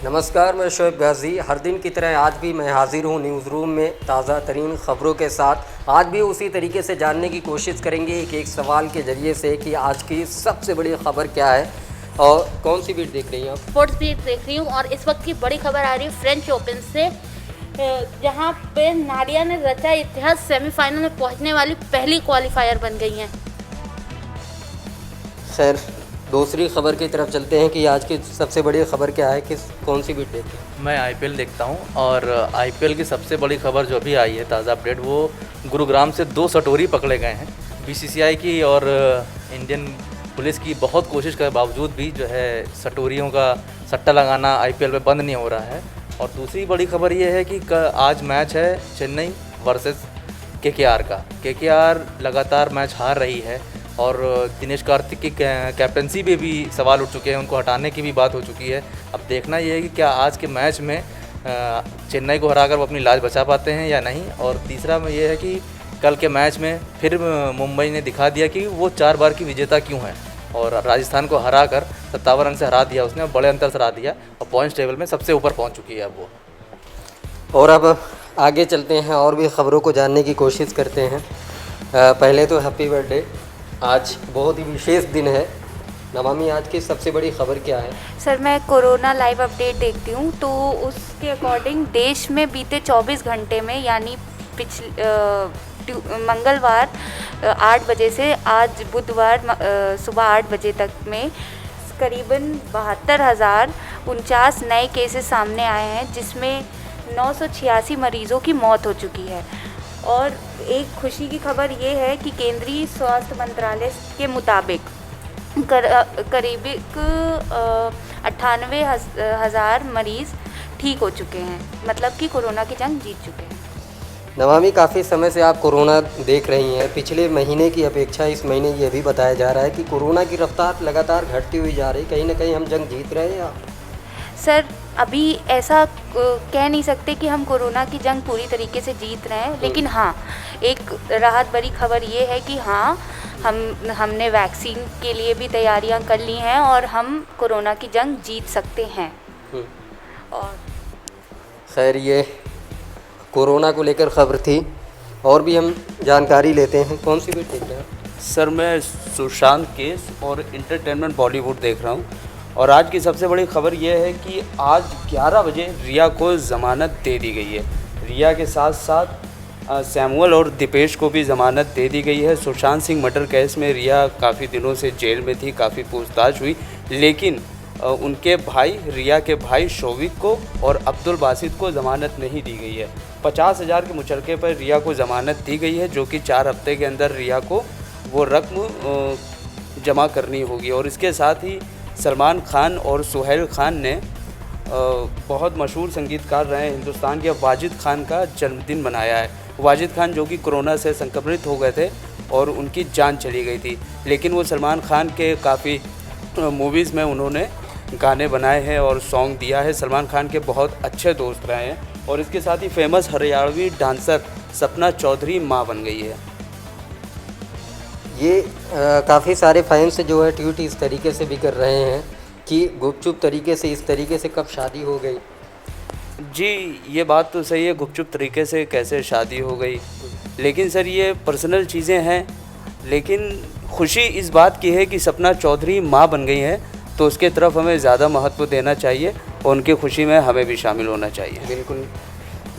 नमस्कार, मैं शोएब गाजी। हर दिन की तरह आज भी मैं हाजिर हूँ न्यूज़ रूम में ताज़ा तरीन ख़बरों के साथ। आज भी उसी तरीके से जानने की कोशिश करेंगे एक सवाल के ज़रिए से कि आज की सबसे बड़ी ख़बर क्या है। और कौन सी बीट देख रही हैं आप? स्पोर्ट्स बीट देख रही हूँ और इस वक्त की बड़ी खबर आ रही है फ्रेंच ओपन से, जहाँ पे नाडिया ने रचा इतिहास, सेमीफाइनल में पहुँचने वाली पहली क्वालिफायर बन गई हैं। खैर, दूसरी खबर की तरफ चलते हैं कि आज की सबसे बड़ी खबर क्या है, कौन सी बीट देखते हैं? मैं आईपीएल देखता हूं और आईपीएल की सबसे बड़ी खबर जो अभी आई है ताज़ा अपडेट, वो गुरुग्राम से 2 सटोरी पकड़े गए हैं। बीसीसीआई की और इंडियन पुलिस की बहुत कोशिश के बावजूद भी जो है सटोरियों का सट्टा लगाना आईपीएल में बंद नहीं हो रहा है। और दूसरी बड़ी खबर ये है कि आज मैच है चेन्नई वर्सेस केकेआर का। केकेआर लगातार मैच हार रही है और दिनेश कार्तिक की कैप्टनसी पे भी सवाल उठ चुके हैं, उनको हटाने की भी बात हो चुकी है। अब देखना ये है कि क्या आज के मैच में चेन्नई को हराकर वो अपनी लाज बचा पाते हैं या नहीं। और तीसरा में ये है कि कल के मैच में फिर मुंबई ने दिखा दिया कि वो 4 बार की विजेता क्यों है और राजस्थान को हराकर 57 रन से हरा दिया उसने, बड़े अंतर से हरा दिया और पॉइंट्स टेबल में सबसे ऊपर पहुँच चुकी है अब वो। और अब आगे चलते हैं और भी ख़बरों को जानने की कोशिश करते हैं। पहले तो हैप्पी बर्थडे, आज बहुत ही विशेष दिन है। नमामि, आज की सबसे बड़ी खबर क्या है? सर, मैं कोरोना लाइव अपडेट देखती हूँ तो उसके अकॉर्डिंग देश में बीते 24 घंटे में यानी मंगलवार 8 बजे से आज बुधवार सुबह 8 बजे तक में करीबन 72,049 नए केसेस सामने आए हैं, जिसमें 986 मरीज़ों की मौत हो चुकी है। और एक खुशी की खबर ये है कि केंद्रीय स्वास्थ्य मंत्रालय के मुताबिक करीब 98,000 मरीज़ ठीक हो चुके हैं, मतलब कि कोरोना की जंग जीत चुके हैं। नमामि, काफ़ी समय से आप कोरोना देख रही हैं। पिछले महीने की अपेक्षा इस महीने ये भी बताया जा रहा है कि कोरोना की रफ्तार लगातार घटती हुई जा रही, कहीं ना कहीं हम जंग जीत रहे हैं या? सर, अभी ऐसा कह नहीं सकते कि हम कोरोना की जंग पूरी तरीके से जीत रहे हैं, लेकिन हाँ, एक राहत भरी खबर ये है कि हाँ, हमने वैक्सीन के लिए भी तैयारियां कर ली हैं और हम कोरोना की जंग जीत सकते हैं। और खैर, ये कोरोना को लेकर खबर थी। और भी हम जानकारी लेते हैं। कौन सी बीट देख रहे हैं? सर, मैं सुशांत केस और इंटरटेनमेंट बॉलीवुड देख रहा हूँ और आज की सबसे बड़ी खबर यह है कि आज 11 बजे रिया को ज़मानत दे दी गई है। रिया के साथ साथ सैमुअल और दीपेश को भी ज़मानत दे दी गई है। सुशांत सिंह मर्डर केस में रिया काफ़ी दिनों से जेल में थी, काफ़ी पूछताछ हुई, लेकिन उनके भाई, रिया के भाई शोविक को और अब्दुल बासित को ज़मानत नहीं दी गई है। 50,000 के मुचलके पर रिया को ज़मानत दी गई है, जो कि 4 हफ्ते के अंदर रिया को वो रकम जमा करनी होगी। और इसके साथ ही सलमान खान और सुहेल खान ने बहुत मशहूर संगीतकार रहे हिंदुस्तान के वाजिद खान का जन्मदिन मनाया है। वाजिद खान जो कि कोरोना से संक्रमित हो गए थे और उनकी जान चली गई थी, लेकिन वो सलमान खान के काफ़ी मूवीज़ में उन्होंने गाने बनाए हैं और सॉन्ग दिया है। सलमान खान के बहुत अच्छे दोस्त रहे हैं और इसके साथ ही फेमस हरियाणवी डांसर सपना चौधरी माँ बन गई है। ये काफ़ी सारे फैंस जो है ट्वीट इस तरीके से भी कर रहे हैं कि गुपचुप तरीके से इस तरीके से कब शादी हो गई। जी, ये बात तो सही है, गुपचुप तरीके से कैसे शादी हो गई, लेकिन सर ये पर्सनल चीज़ें हैं। लेकिन खुशी इस बात की है कि सपना चौधरी माँ बन गई है, तो उसके तरफ हमें ज़्यादा महत्व देना चाहिए और उनकी खुशी में हमें भी शामिल होना चाहिए। बिल्कुल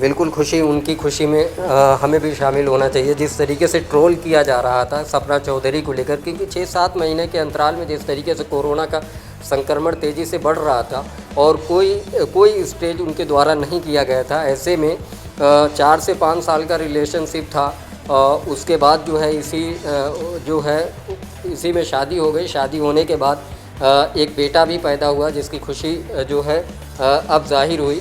बिल्कुल, उनकी खुशी में हमें भी शामिल होना चाहिए। जिस तरीके से ट्रोल किया जा रहा था सपना चौधरी को लेकर, क्योंकि 6-7 महीने के अंतराल में जिस तरीके से कोरोना का संक्रमण तेज़ी से बढ़ रहा था और कोई स्टेज उनके द्वारा नहीं किया गया था, ऐसे में 4 से 5 साल का रिलेशनशिप था। उसके बाद जो है इसी में शादी हो गई। शादी होने के बाद एक बेटा भी पैदा हुआ, जिसकी खुशी जो है अब जाहिर हुई।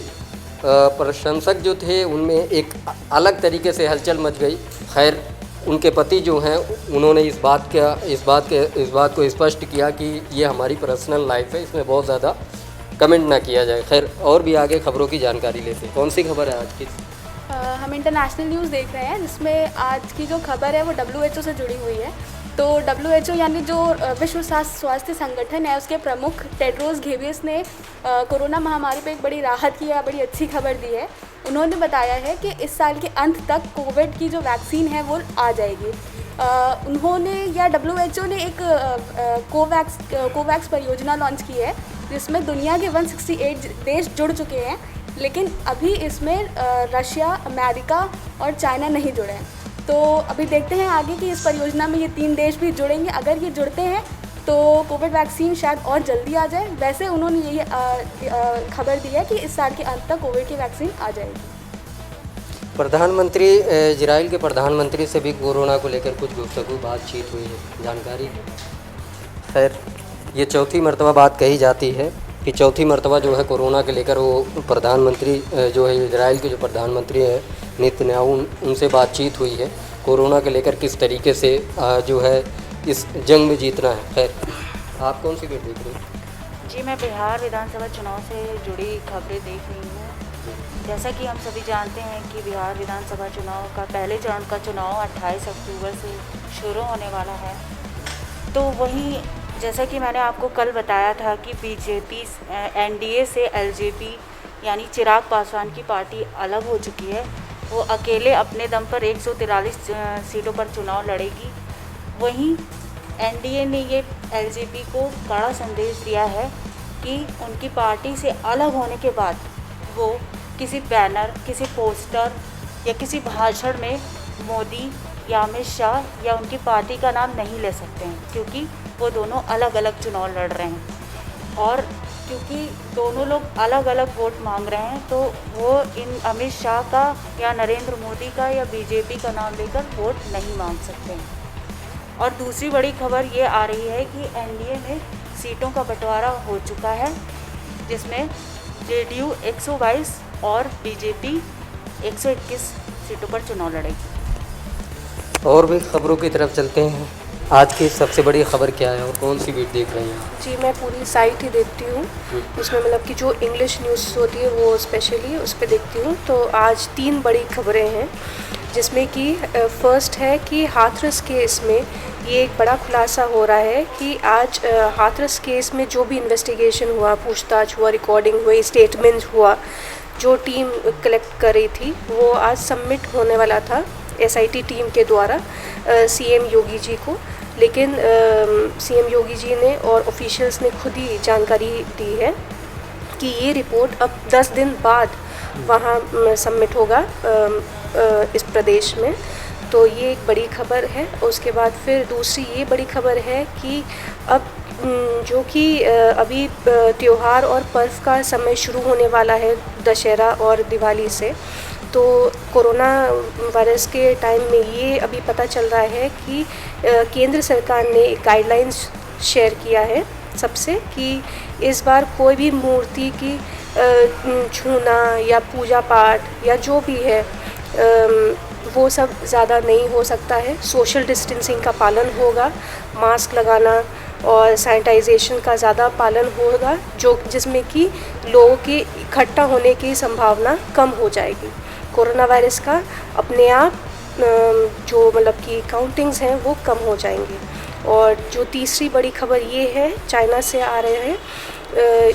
प्रशंसक जो थे उनमें एक अलग तरीके से हलचल मच गई। खैर, उनके पति जो हैं उन्होंने इस बात को स्पष्ट किया कि ये हमारी पर्सनल लाइफ है, इसमें बहुत ज़्यादा कमेंट ना किया जाए। खैर, और भी आगे खबरों की जानकारी लेते हैं। कौन सी खबर है आज की? हम इंटरनेशनल न्यूज़ देख रहे हैं, जिसमें आज की जो खबर है वो WHO से जुड़ी हुई है। तो WHO यानी जो विश्व स्वास्थ्य संगठन है, उसके प्रमुख टेड्रोस घेब्रियस ने कोरोना महामारी पे एक बड़ी राहत की या बड़ी अच्छी खबर दी है। उन्होंने बताया है कि इस साल के अंत तक कोविड की जो वैक्सीन है वो आ जाएगी। उन्होंने या WHO ने एक कोवैक्स परियोजना लॉन्च की है, जिसमें दुनिया के 168 देश जुड़ चुके हैं, लेकिन अभी इसमें रशिया, अमेरिका और चाइना नहीं जुड़े हैं। तो अभी देखते हैं आगे कि इस परियोजना में ये 3 देश भी जुड़ेंगे। अगर ये जुड़ते हैं तो कोविड वैक्सीन शायद और जल्दी आ जाए। वैसे उन्होंने यही खबर दी है कि इस साल के अंत तक कोविड की वैक्सीन आ जाएगी। प्रधानमंत्री इजराइल के प्रधानमंत्री से भी कोरोना को लेकर कुछ गुफ्तगू बातचीत हुई है, जानकारी। खैर, ये चौथी मरतबा बात कही जाती है कि चौथी मरतबा जो है कोरोना के लेकर वो प्रधानमंत्री जो है इजराइल के जो प्रधानमंत्री हैं नेतन्याहू, उनसे बातचीत हुई है कोरोना के लेकर किस तरीके से जो है इस जंग में जीतना है। खैर, आप कौन सी खबर देख रहे हैं? जी, मैं बिहार विधानसभा चुनाव से जुड़ी खबरें देख रही हूँ। जैसा कि हम सभी जानते हैं कि बिहार विधानसभा चुनाव का पहले चरण का चुनाव 28 अक्टूबर से शुरू होने वाला है। तो वहीं जैसा कि मैंने आपको कल बताया था कि बीजेपी NDA से LJP यानी चिराग पासवान की पार्टी अलग हो चुकी है। वो अकेले अपने दम पर 143 सीटों पर चुनाव लड़ेगी। वहीं NDA ने ये LJP को कड़ा संदेश दिया है कि उनकी पार्टी से अलग होने के बाद वो किसी बैनर, किसी पोस्टर या किसी भाषण में मोदी या अमित शाह या उनकी पार्टी का नाम नहीं ले सकते हैं, क्योंकि वो दोनों अलग अलग चुनाव लड़ रहे हैं। और क्योंकि दोनों लोग अलग अलग वोट मांग रहे हैं, तो वो इन अमित शाह का या नरेंद्र मोदी का या BJP का नाम लेकर वोट नहीं मांग सकते हैं। और दूसरी बड़ी खबर ये आ रही है कि NDA में सीटों का बंटवारा हो चुका है, जिसमें JDU 122 और BJP 121 सीटों पर चुनाव लड़ेगी। और भी खबरों की तरफ चलते हैं। आज की सबसे बड़ी खबर क्या है और कौन सी वीडियो देख रहे हैं? जी, मैं पूरी साइट ही देखती हूँ। उसमें मतलब कि जो इंग्लिश न्यूज़ होती है वो स्पेशली उस पर देखती हूँ। तो आज 3 बड़ी खबरें हैं, जिसमें कि फर्स्ट है कि हाथरस केस में ये एक बड़ा खुलासा हो रहा है कि आज हाथरस केस में जो भी इन्वेस्टिगेशन हुआ, पूछताछ हुआ, रिकॉर्डिंग हुई, स्टेटमेंट हुआ, जो टीम कलेक्ट कर रही थी, वो आज सबमिट होने वाला था SIT टीम के द्वारा CM योगी जी को। लेकिन CM योगी जी ने और ऑफिशियल्स ने खुद ही जानकारी दी है कि ये रिपोर्ट अब 10 दिन बाद वहाँ सबमिट होगा इस प्रदेश में। तो ये एक बड़ी खबर है। उसके बाद फिर दूसरी ये बड़ी खबर है कि अब जो कि अभी त्यौहार और पर्व का समय शुरू होने वाला है, दशहरा और दिवाली से। तो कोरोना वायरस के टाइम में ये अभी पता चल रहा है कि केंद्र सरकार ने एक गाइडलाइंस शेयर किया है सबसे कि इस बार कोई भी मूर्ति की छूना या पूजा पाठ या जो भी है वो सब ज़्यादा नहीं हो सकता है। सोशल डिस्टेंसिंग का पालन होगा, मास्क लगाना और सैनिटाइजेशन का ज़्यादा पालन होगा, जो जिसमें कि लोगों के इकट्ठा होने की संभावना कम हो जाएगी। कोरोना वायरस का अपने आप जो मतलब कि काउंटिंग्स हैं वो कम हो जाएंगी। और जो तीसरी बड़ी खबर ये है, चाइना से आ रहे हैं।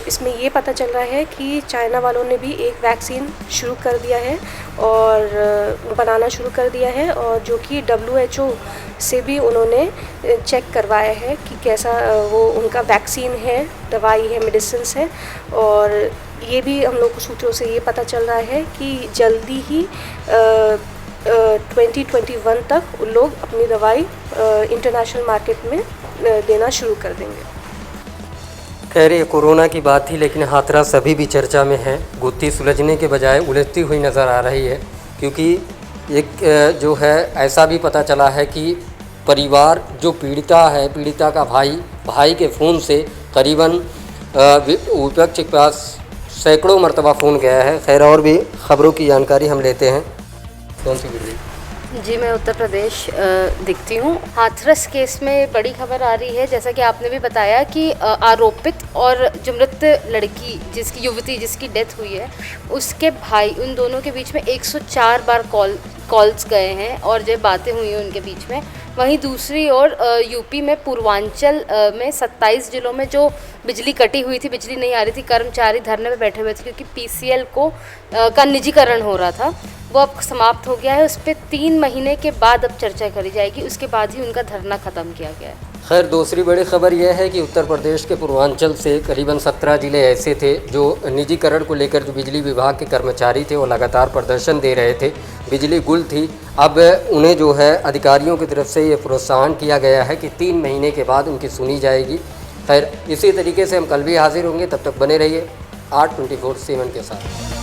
इसमें ये पता चल रहा है कि चाइना वालों ने भी एक वैक्सीन शुरू कर दिया है और बनाना शुरू कर दिया है, और जो कि WHO से भी उन्होंने चेक करवाया है कि कैसा वो उनका वैक्सीन है, दवाई है, मेडिसिन्स है। और ये भी हम लोग को सूत्रों से ये पता चल रहा है कि जल्दी ही 2021 तक उन लोग अपनी दवाई इंटरनेशनल मार्केट में देना शुरू कर देंगे। खैर, ये कोरोना की बात थी, लेकिन हाथरस अभी भी चर्चा में है। गुत्थी सुलझने के बजाय उलझती हुई नज़र आ रही है, क्योंकि एक जो है ऐसा भी पता चला है कि परिवार जो पीड़िता है, पीड़िता का भाई के फ़ोन से करीबन विपक्ष के पास सैकड़ों मरतबा फ़ोन गया है। खैर, और भी खबरों की जानकारी हम लेते हैं। कौन सी वीडियो? जी, मैं उत्तर प्रदेश दिखती हूँ। हाथरस केस में बड़ी खबर आ रही है, जैसा कि आपने भी बताया कि आरोपित और जो मृत लड़की जिसकी डेथ हुई है, उसके भाई, उन दोनों के बीच में 104 बार कॉल्स गए हैं और जो बातें हुई हैं उनके बीच में। वहीं दूसरी ओर यूपी में पूर्वांचल में 27 जिलों में जो बिजली कटी हुई थी, बिजली नहीं आ रही थी, कर्मचारी धरने पे बैठे हुए थे क्योंकि पीसीएल का निजीकरण हो रहा था, वो अब समाप्त हो गया है। उस पर 3 महीने के बाद अब चर्चा करी जाएगी, उसके बाद ही उनका धरना ख़त्म किया गया है। खैर, दूसरी बड़ी खबर यह है कि उत्तर प्रदेश के पूर्वांचल से करीबन 17 ज़िले ऐसे थे जो निजीकरण को लेकर जो बिजली विभाग के कर्मचारी थे वो लगातार प्रदर्शन दे रहे थे, बिजली गुल थी। अब उन्हें जो है अधिकारियों की तरफ से ये प्रोत्साहन किया गया है कि 3 महीने के बाद उनकी सुनी जाएगी। खैर, इसी तरीके से हम कल भी हाजिर होंगे, तब तक बने रहिए 8/24/7 के साथ।